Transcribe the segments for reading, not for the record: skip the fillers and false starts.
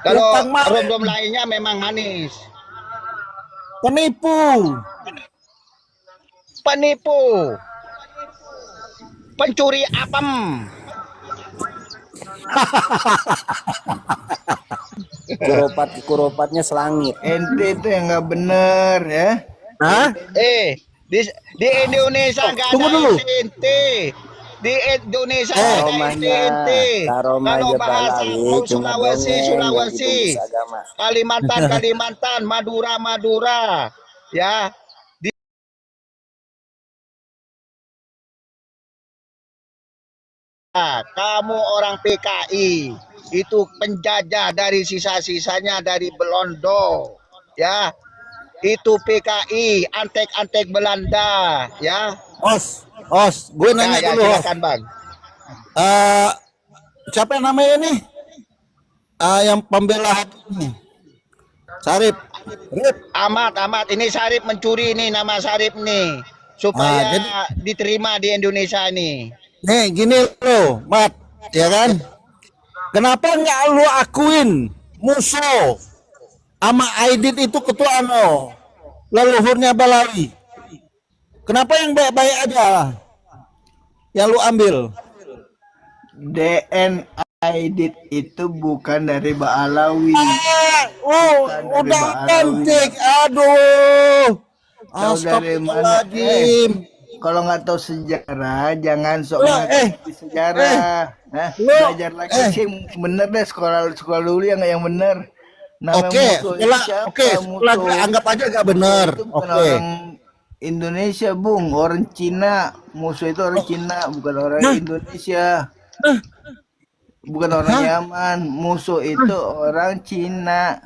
Kalau Kemarin rom-rom lainnya memang manis. penipu. Penipu. Pencuri apem. Kuropatnya selangit. Ente itu yang nggak bener ya. Hah? Di Indonesia nggak Tunggu ada dulu. inti. Di Indonesia nggak ada inti. Kalau bahasa Sulawesi, Kalimantan, Madura, ya. Kamu orang PKI itu penjajah dari sisa-sisanya dari Belanda, ya. Itu PKI antek-antek Belanda, ya. Gue nanya Ya, dulu. silakan Bang. Siapa yang namanya ini? Yang pembela ini. Sarip. Amat. Ini Sarip mencuri nih, nama Sarip nih. Supaya diterima di Indonesia nih. Nih gini lo, Mat, ya kan? Kenapa nggak lu akuin musuh sama Aidit itu ketua leluhurnya Balawi? Kenapa yang baik-baik aja yang lu ambil? DNA Aidit itu bukan dari Balawi. Udah cantik, aduh. Astagfirullahaladzim. Kalau nggak tahu sejarah, jangan sok ngerti sejarah. Belajar lagi sih bener deh, sekolah dulu yang bener. Oke, anggap aja gak bener. Orang Indonesia, Bung, orang Cina. Musuh itu orang Cina, bukan orang Indonesia. Bukan orang Yaman. Musuh itu orang Cina.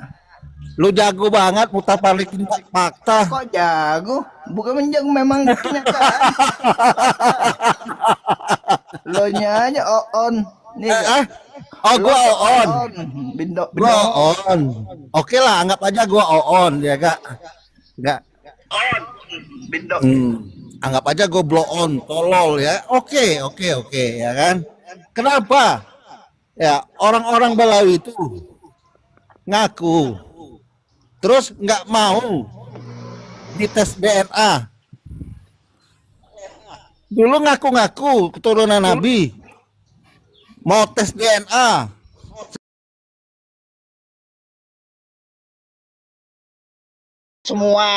Lu jago banget mutar balikin fakta. Kok jago? Bukan menjago, memang kenyataan. Lo nyanyi on. Nih. Gua on. Gua on. Oke lah, anggap aja gua on ya gak? On. Anggap aja gua blow on, tolol ya. Oke ya kan? Kenapa? Ya, orang-orang Balawi itu ngaku terus nggak mau dites DNA. Dulu ngaku-ngaku keturunan Nabi mau tes DNA. Semua.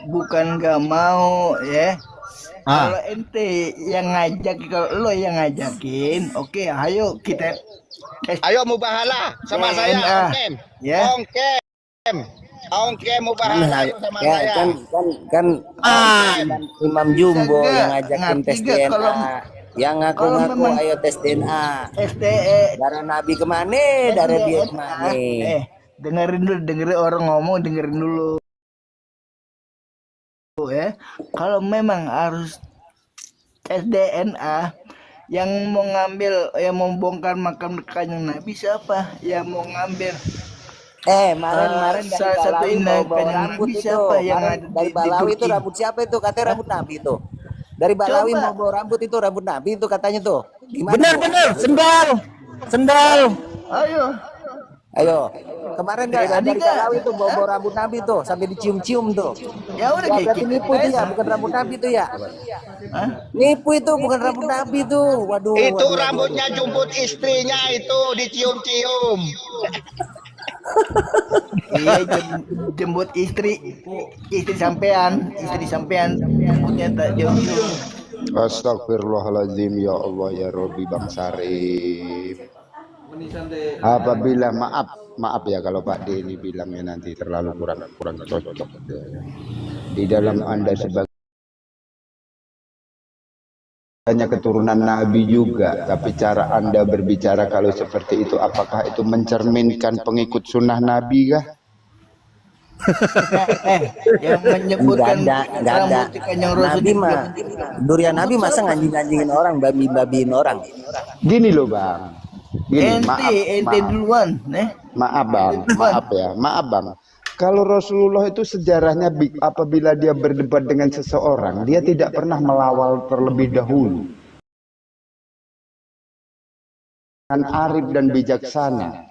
Bukan nggak mau ya. Kalau ente yang ngajak, kalau lo yang ngajakin, oke, ayo kita. Ayo mubahalah sama saya, Ongkem mubahalah sama saya. Kan Imam Jumbo yang ngajakin tes DNA. Yang ngaku-ngaku ayo tes DNA. Darah Nabi kemana? Darah dia kemana? Dengerin orang ngomong, dengerin dulu. Ya, kalau memang harus tes DNA, yang mau ngambil, yang mau bongkar makam Kanjeng Nabi siapa? Yang mau ngambil kemarin salah satu inang Kanjeng Nabi siapa? Yang ada dari Balawi itu rambut siapa itu? Katanya rambut Nabi itu. Dari Balawi mau bawa rambut itu rambut Nabi itu katanya tuh. Bener, sendal. Ayo. Kemarin dari Balawi tuh bawa rambut Nabi tuh sampai dicium-cium tuh. Ya udah kayak gitu. Nipu itu ya, bukan rambut Nabi itu ya. Nipu itu bukan rambut Nabi tuh. Waduh. Itu rambutnya jumput istrinya itu dicium-cium. Iya, jemput istri sampean, rambutnya tak jauh. Astagfirullahaladzim, ya Allah ya Rabbi, Bang Sarip. Apabila maaf ya kalau Pak D ini bilangnya nanti terlalu kurang cocok di dalam Anda sebagai hanya keturunan Nabi juga, tapi cara Anda berbicara kalau seperti itu, apakah itu mencerminkan pengikut sunnah Nabi kah? Yang menyebutkan nggak ada. Nabi mah durian Nabi masa nganjing-nganjingin orang, babi-babiin orang. Gini loh Bang. Gini, ente duluan, maaf Bang. Kalau Rasulullah itu sejarahnya apabila dia berdebat dengan seseorang, dia tidak pernah melawal terlebih dahulu. Dengan arif dan bijaksana.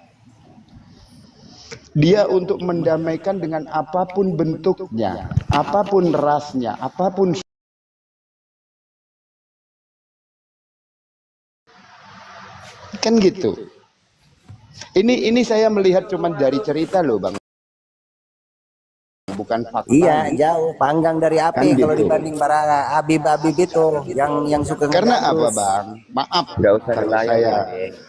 Dia untuk mendamaikan dengan apapun bentuknya, apapun rasnya, apapun. Kan gitu. Ini saya melihat cuman dari cerita loh, Bang. Bukan fakta. Iya, jauh panggang dari api Kan kalau gitu. dibanding para Habib-habib itu yang suka Karena apa, ngegabus. Bang? Maaf, Nggak usah kalau dilayan,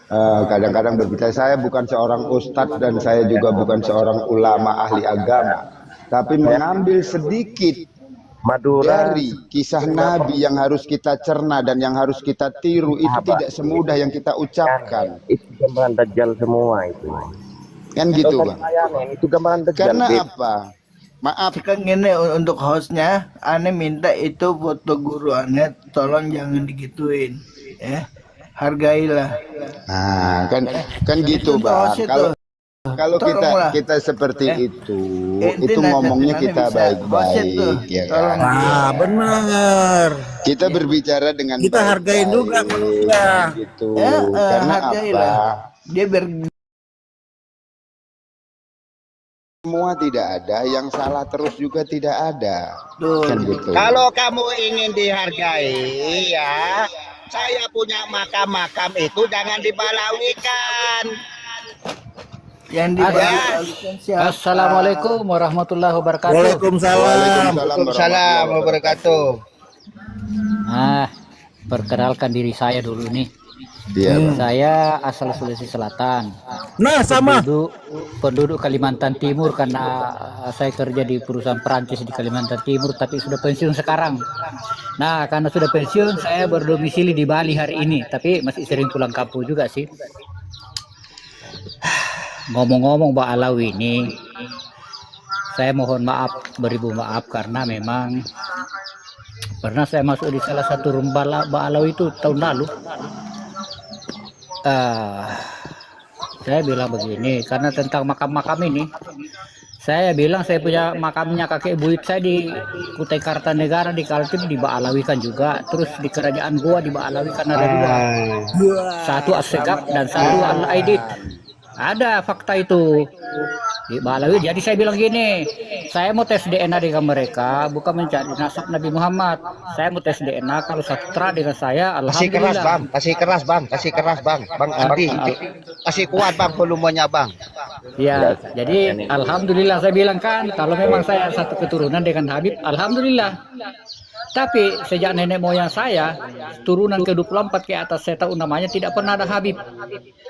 saya kadang-kadang berbicara, saya bukan seorang ustadz dan saya juga bukan seorang ulama ahli agama, tapi mengambil sedikit Madura dari kisah Nabi yang harus kita cerna dan yang harus kita tiru. Itu tidak semudah yang kita ucapkan. itu gambaran Dajjal semua itu. Kan gitu, Bang. Bayangin, itu gambaran Dajjal. Karena Bib. apa? Maaf, Sekarang gini untuk hostnya, aneh minta itu foto guru aneh, tolong jangan digituin, ya. Hargailah. nah kan gitu, Itu Bang. host itu. Kalau Tolonglah. kita seperti itu Nanti ngomongnya nanti kita bisa host baik-baik, itu. ya Tolong. kan? Nah, benar. Kita berbicara dengan Kita hargain juga manusia. gitu. Ya, Karena hargailah. apa? Dia Semua tidak ada, yang salah terus juga tidak ada. Betul. Kan gitu. Kalau kamu ingin dihargai, ya, saya punya makam-makam itu jangan dibalawikan. yang dibalikan siapa? Assalamualaikum warahmatullahi wabarakatuh. Waalaikumsalam. Waalaikumsalam wabarakatuh. Nah, perkenalkan diri saya dulu nih. Iya, Bang. Saya asal Sulawesi Selatan. Nah, sama. Penduduk Kalimantan Timur karena saya kerja di perusahaan Perancis di Kalimantan Timur, tapi sudah pensiun sekarang. Nah, karena sudah pensiun, saya berdomisili di Bali hari ini, tapi masih sering pulang kampung juga sih. Ngomong-ngomong Mbak Alawi ini, saya mohon maaf, beribu maaf karena memang pernah saya masuk di salah satu rumah Mbak Alawi itu tahun lalu. Saya bilang begini, karena tentang makam-makam ini, saya bilang saya punya makamnya kakek buyut saya di Kutai Kartanegara di Kaltim dibaalawikan juga, terus di kerajaan Goa dibaalawikan ada dua, satu Assegaf dan satu Al-Aidit. Ada fakta itu di Balawi. Jadi saya bilang gini, saya mau tes DNA dengan mereka, bukan mencari nasab Nabi Muhammad. Saya mau tes DNA, kalau satra dengan saya, Kasih keras, alhamdulillah. Bang. Kasih keras, Bang. Kasih keras, Bang. Bang Andi. Kasih kuat, Bang, volumenya, Bang. Ya, jadi alhamdulillah saya bilang kan, kalau memang saya satu keturunan dengan Habib, alhamdulillah. Tapi sejak nenek moyang saya, turunan ke-24 ke atas saya tahu namanya tidak pernah ada Habib.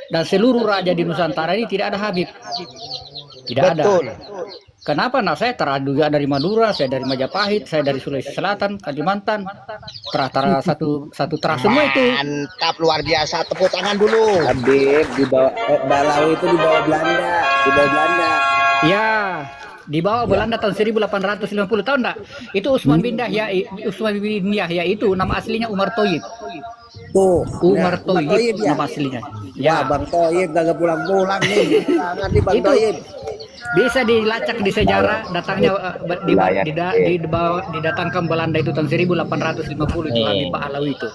Dan seluruh raja di Nusantara ini tidak ada Habib. Tidak Betul. ada. Kenapa? Nah, saya juga dari Madura, saya dari Majapahit, saya dari Sulawesi Selatan, Kalimantan. Tera satu teras semua itu. Mantap, luar biasa. Tepuk tangan dulu. Habib di bawah Balawi itu di bawah Belanda, di bawah Belanda. Ya, di bawah Belanda tahun 1850, tahun enggak? Itu Usman bin Yahya itu nama aslinya Umar Thoyyib. Tuh, Umar Bang Thoyyib ya. nama aslinya. Ya, Ya, Bang Thoyyib kagak pulang-pulang nih. Tangan nih Bang Itu. Thoyyib. bisa dilacak di sejarah datangnya didatangkan Belanda itu tahun 1850 itu Habib Alawi itu.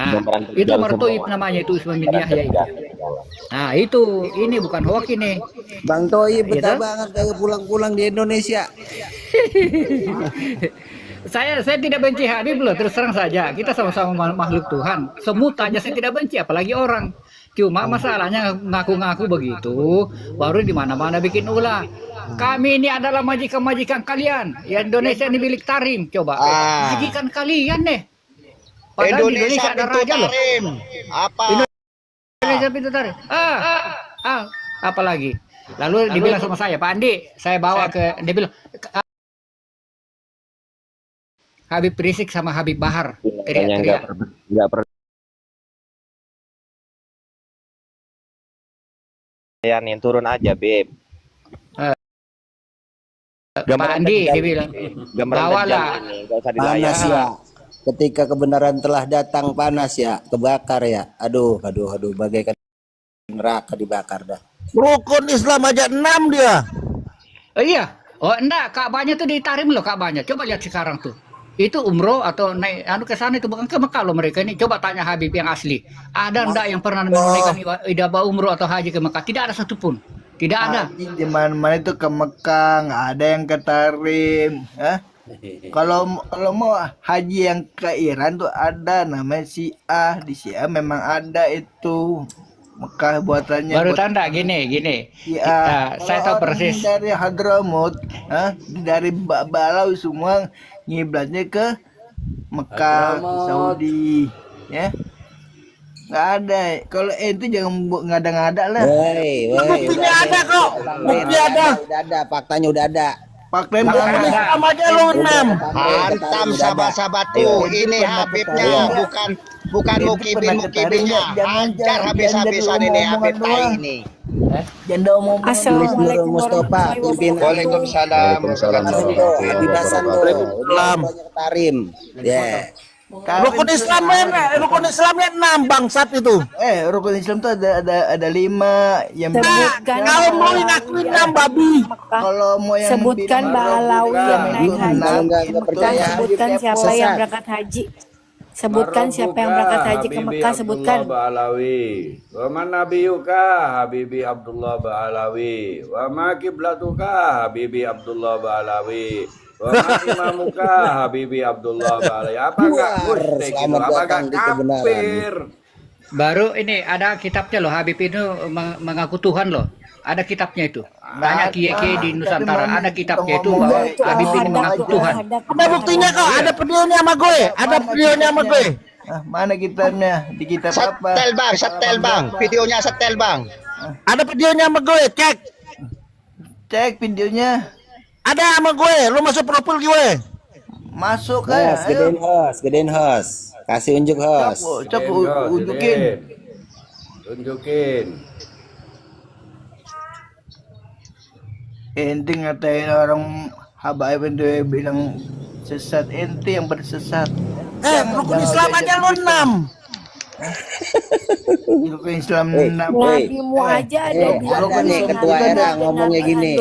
Nah, itu Umar Thoyyib namanya itu Usman bin Yahya itu. Nah, itu ini bukan hoax ini. Bang Thoyyib betah Gitu? banget kagak pulang-pulang di Indonesia. Saya tidak benci Habib loh, terus terang saja. Kita sama-sama makhluk Tuhan. Semut aja saya tidak benci, apalagi orang. Cuma masalahnya ngaku-ngaku begitu, baru di mana-mana bikin ulah. Kami ini adalah majikan-majikan kalian. Ya, Indonesia ini milik Tarim. Coba, majikan kalian nih. Padahal di Indonesia ada pintu raja loh. tarim. Apa? Indonesia pintu Tarim. Apalagi. Lalu dibilang sama saya, Pak Andi, saya bawa ke, dia bilang, Habib Rizik sama Habib Bahar. Teriak-teriak. Enggak pernah yang turun aja, Beb. Pak Andi, dia bilang, bawalah. Enggak usah dilayan. Panas ya. Ketika kebenaran telah datang panas ya, kebakar ya. Aduh, bagaikan neraka dibakar dah. Rukun Islam aja 6 dia. Iya, Oh enggak, Ka'bahnya tuh di Tarim loh Ka'bahnya. Coba lihat sekarang tuh. Itu umroh atau naik ke sana itu bukan ke Mekah loh mereka ini. Coba tanya Habib yang asli. Ada enggak yang pernah menunaikan ibadah umroh atau haji ke Mekah? Tidak ada satupun. Tidak ada. Haji di mana-mana itu ke Mekah, nggak ada yang ke Tarim. Kalau mau haji yang ke Iran tuh ada namanya Syiah. Di Syiah memang ada itu Mekah buatannya. Baru tanda gini. Iya. Saya tahu persis. Dari Hadramut, dari Balawi semua ngiblatnya ke Mekah, ke Saudi, ya. Nggak ada. Kalau itu jangan ngada-ngada lah. Buktinya ada kok. Bukti ada. Udah ada, faktanya udah ada. Pakai Sama aja lu 6. Hantam sahabat-sahabatku. Ini Habibnya bukan mukibinnya. Hajar habis-habisan ini Habib Tai ini. janda umum. Assalamualaikum Mustafa, pimpin. Waalaikumsalam. Habib Hasan Waalaikumsalam. Tarim. Ya. Rukun Islamnya 6 bangsat itu. Rukun Islam tuh ada 5 yang Sebutkan Kalau mau ngakuin 6 babi. kalau mau yang sebutkan Ba'alawi yang naik haji. Sebutkan siapa yang berangkat haji. Sebutkan siapa yang berangkat haji ke Mekah. Sebutkan. Ba'alawi. Wa man nabiyuka Habibi Abdullah Ba'alawi. Wa ma kiblatuka Habibi Abdullah Ba'alawi. Wa ma imamuka Habibi Abdullah Ba'alawi. Apa enggak musyrik itu? Apa enggak kafir? Baru ini ada kitabnya loh, Habib itu mengaku Tuhan loh. Ada kitabnya itu. Banyak kiai-kiai di Nusantara ada kitabnya itu bahwa Habib ini mengaku Tuhan. Ada buktinya kok, ada videonya sama gue. Ada videonya sama gue. Mana kitabnya? Di kitab apa? Setel bang. Videonya setel bang. Ada videonya sama gue, cek. Cek videonya. Ada sama gue, lu masuk profil gue. Masuk kan? Gedein host. Kasih unjuk host. Coba unjukin. Tunjukin. Ente ngatain orang habaib itu bilang sesat, ente yang bersesat. Rukun Islam aja lu 6. Rukun Islam Nabimu aja ada dua. Ada nih ketua era ngomongnya gini.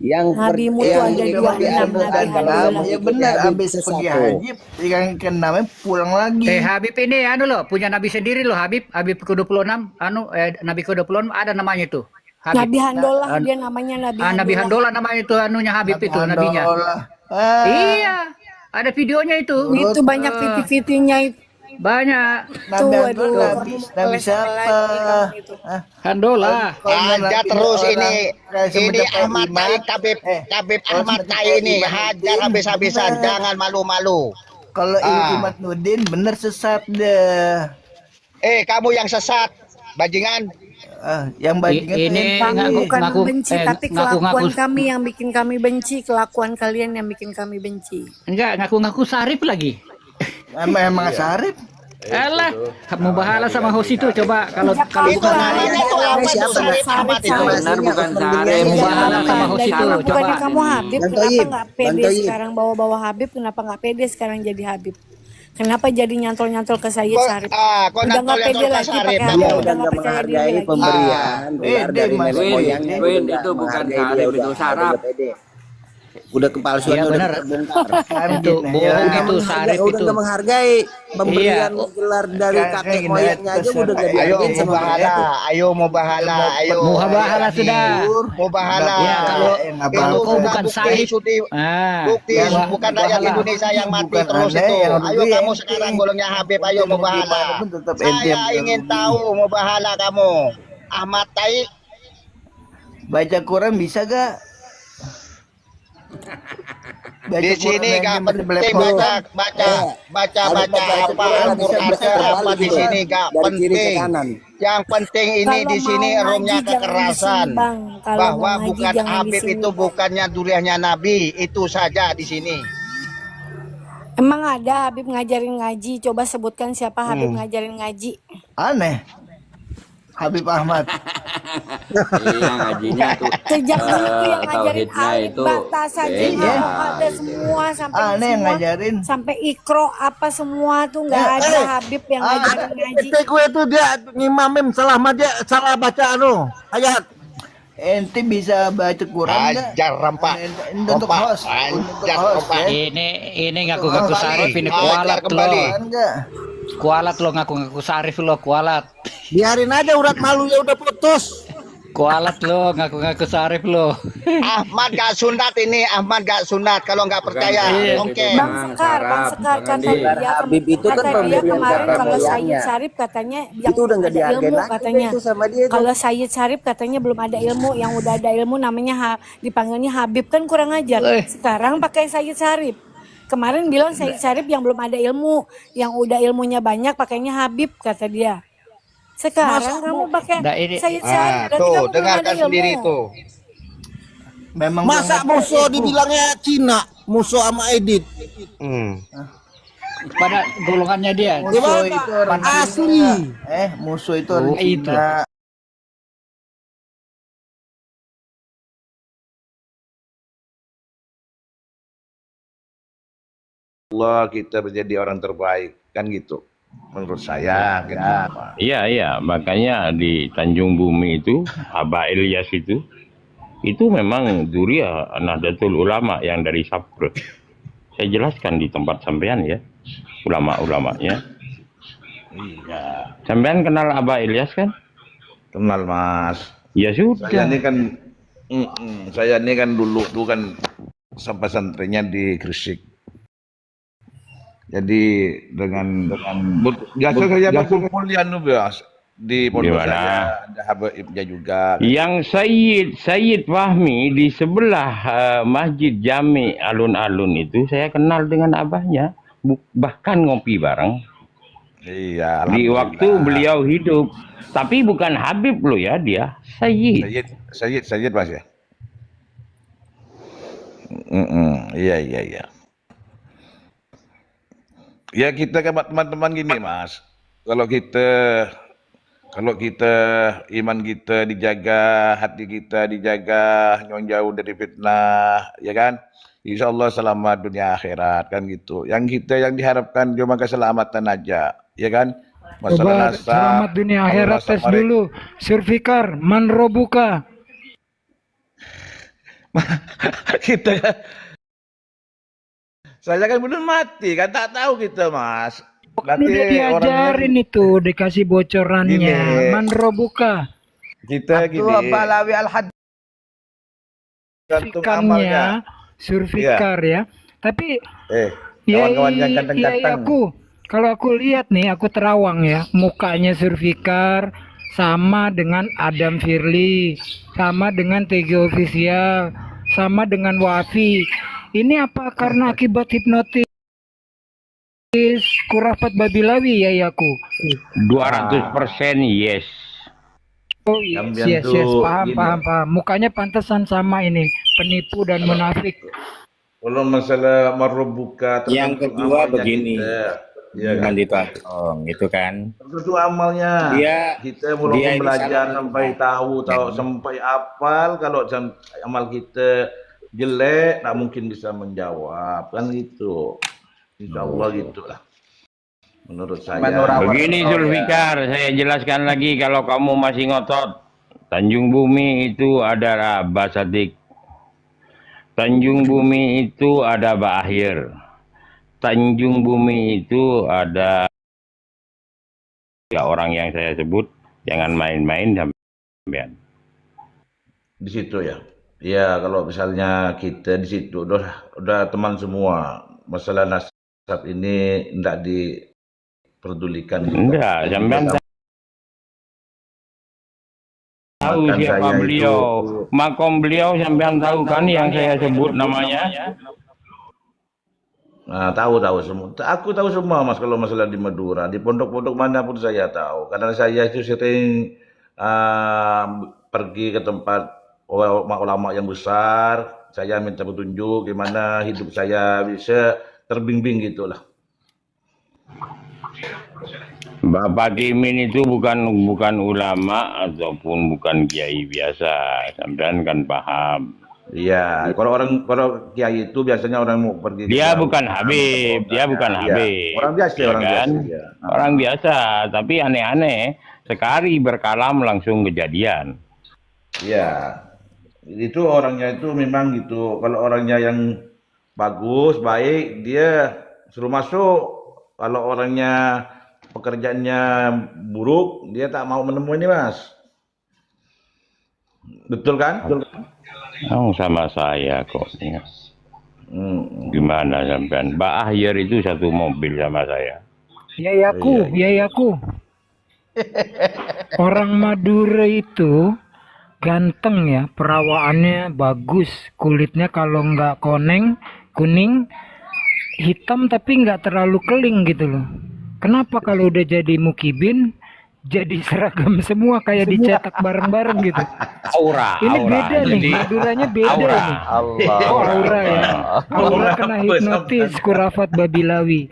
Yang Nabimu tuh ada dua. Ya benar, habis pergi haji yang ke-6 pulang lagi. Habib ini anu loh, punya nabi sendiri loh Habib ke-26 nabi ke-26 ada namanya itu. Habib. Nabi Handollah dia namanya Nabi Handollah. Nabi Handollah namanya itu anunya Habib itu nabinya. Iya, ada videonya itu. Itu banyak titik-titiknya itu. Banyak. Nabi siapa? Handollah. Ada terus ini Ahmad Tai Habib Ahmad Tai ini hajar habis-habisan, jangan malu-malu. Kalau Imad Nudin bener sesat deh. Kamu yang sesat, bajingan. Yang bajingan ini kami bukan ngaku, benci tapi kelakuan kami yang bikin kami benci, kelakuan kalian yang bikin kami benci. Enggak, ngaku-ngaku Sarif lagi. Emang Sarif? Alah, mau bahala sama host itu coba kalau Itu namanya tuh apa tuh Sarif Ahmad itu. Benar bukan Sarif. Mau bahala sama host itu coba. Bukannya kamu Habib, kenapa nggak pede sekarang bawa-bawa Habib? Kenapa nggak pede sekarang jadi Habib? Kenapa jadi nyantol-nyantol ke saya Sarif? Kok Udah nggak pede lagi pakai Habib, udah nggak percaya diri lagi. Pemberian dari nenek moyangnya Win itu bukan Sarif, itu saraf. Udah kepalsuannya udah terbongkar. Itu bohong itu Sarif Udah itu. nggak menghargai pemberian gelar dari kakek moyangnya aja udah gak Ayo dihargain mau sama bahala, ayo mau bahala, ayo. Mau bahala sudah. Mau bahala. Ya kalau Itu kau bukan bukti, Sarif. bukti bukan rakyat Indonesia yang mati terus itu. Ayo kamu sekarang golongnya Habib, ayo mau bahala. Saya ingin tahu mau bahala kamu. Ahmad Tai Baca Quran bisa gak? di sini gak penting baca apa Al-Qur'an apa di sini gak penting. Yang penting ini di sini rohnya kekerasan. Bahwa bukan Habib itu bukannya duriannya Nabi, itu saja di sini. Emang ada Habib ngajarin ngaji? Coba sebutkan siapa Habib ngajarin ngaji. Aneh. Habib Ahmad. Iya ngajinya tuh. Sejak dulu tuh yang ngajarin tauhidnya alif itu batas saja ada semua sampai Aneh yang semua ngajarin. sampai ikro apa semua tuh nggak ada Habib yang ngajarin ngaji. Gue tuh dia ngimamin salah baca ayat. Ente bisa baca Quran nggak? Ajar rampak. Untuk host. Untuk Ajar host rampak. ya. Ini ngaku-ngaku Sarif, ini kualat kembali. lo. Quran nggak? Kualat lo ngaku-ngaku Sarif lo, kualat. Biarin aja urat malunya udah putus. Kualat lo ngaku-ngaku Sarif lo. Ahmad gak sunat ini, Ahmad gak sunat. Kalau nggak percaya, Iya. oke. Bang Sekar kata dia, Habib itu kan kata dia pemberian kemarin kata kalau Sayyid moyangnya. Syarif katanya yang Itu udah nggak ada dihargain ilmu lagi katanya. itu sama dia tuh. Kalau Sayyid Syarif katanya belum ada ilmu, yang udah ada ilmu namanya dipanggilnya Habib, kan kurang ajar. Sekarang pakai Sayyid Syarif. Kemarin bilang Sayyid Syarif yang belum ada ilmu, yang udah ilmunya banyak pakainya Habib kata dia. Sekarang kamu pakai Nah, ini- Sayyid Syarif, berarti Tuh, kamu belum dengarkan ada ilmu. sendiri tuh. Memang Masa belum musuh dibilangnya Cina, musuh sama Edit. Pada golongannya dia. musuh itu orang Asli. Cina. Musuh itu orang Oh, itu. Cina. Allah kita menjadi orang terbaik kan gitu menurut saya kenapa Iya, iya, makanya di Tanjung Bumi itu, Abah Ilyas itu memang Dzurriyyah Nahdlatul Ulama yang dari Sapr. Saya jelaskan di tempat sampean ya, ulama-ulamanya. iya Sampean kenal Abah Ilyas kan? kenal mas Ya sudah. saya ini kan dulu tuh kan sampai santrinya di Gresik. Jadi dengan biasa saya berkumpul di anu Bos, di pondok Di mana? saya ada Habibnya juga. Yang Sayyid Fahmi di sebelah Masjid Jami Alun-Alun itu saya kenal dengan abahnya, bahkan ngopi bareng Iya. di alhamdulillah. waktu beliau hidup. Tapi bukan Habib loh ya, dia Sayyid. Sayyid mas ya. Iya. Ya kita kan teman-teman gini mas, kalau kita iman kita dijaga, hati kita dijaga, jauh dari fitnah, ya kan? Insya Allah selamat dunia akhirat kan gitu. Yang diharapkan cuma keselamatan aja, ya kan? Masalah nasab, Selamat dunia akhirat tes dulu. Surfikar, man robuka. kita saya kan belum mati kan tak tahu kita mas. Ini udah diajarin itu, dikasih bocorannya. Gini. Man robuka. Kita gini. Abdullah Balawi Al-Had. Gantung amalnya. Surfikar ya. Tapi Kawan-kawan yang iya, kadang-kadang. kalau aku lihat nih, aku terawang ya, mukanya Surfikar sama dengan Adam Firly, sama dengan TG Official, sama dengan Wafi. Ini apa karena akibat hipnotis Kurafat Babilawi ya Yaku? 200% yes. Oh yes, Sampean yes, tuh paham, gini. paham. Mukanya pantesan sama ini, penipu dan munafik. Kalau masalah marobuka Yang kedua begini, ya dengan kan? itu Atong, itu kan. Tentu amalnya. Kita mulai dia ini belajar salah. sampai tahu sampai hafal. Kalau amal kita jelek, tak mungkin bisa menjawab kan gitu. Insya Allah gitulah. Menurut saya. Begini Zulfikar, saya jelaskan lagi kalau kamu masih ngotot. Tanjung Bumi itu ada Abah Sadik. Tanjung Bumi itu ada Mbak Akhir. Tanjung Bumi itu ada orang yang saya sebut, jangan main-main sampean. Di situ ya. Ya kalau misalnya kita di situ udah teman semua. Masalah nasab ini tidak diperdulikan. Enggak, sampean tahu Makan siapa saya beliau. Makom beliau sampean tahu kan yang saya sebut namanya? Nah, tahu semua. Aku tahu semua mas kalau masalah di Madura, di pondok-pondok manapun saya tahu. Karena saya itu sering pergi ke tempat ulama yang besar. Saya minta petunjuk gimana hidup saya bisa terbimbing gitulah. Bapak Kimin itu bukan ulama ataupun bukan kiai biasa. Sampean kan paham. Iya, kalau kiai itu biasanya orang mau pergi. Dia bukan Habib, dia bukan Iya. Habib. Orang biasa, Ya orang kan? biasa. Ya. Orang biasa, tapi aneh-aneh. Sekali berkalam langsung kejadian. Iya. Itu orangnya itu memang gitu. Kalau orangnya yang bagus, baik, dia suruh masuk. Kalau orangnya pekerjaannya buruk, dia tak mau menemui ini, Mas. Betul kan? Oh, sama saya kok. Ya. Gimana sampean? Mbak Ahyar itu satu mobil sama saya. Yayaku, Yayaku. Orang Madura itu ganteng ya, perawaannya bagus, kulitnya kalau nggak kuning, hitam tapi nggak terlalu keling gitu loh. Kenapa kalau udah jadi mukibin jadi seragam semua kayak dicetak bareng-bareng gitu? Ini beda nih, Maduranya beda ini. Oh, aura ya. Aura kena hipnotis Kurafat Babilawi.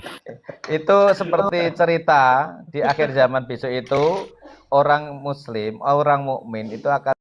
Itu seperti cerita di akhir zaman besok itu orang muslim, orang mukmin itu akan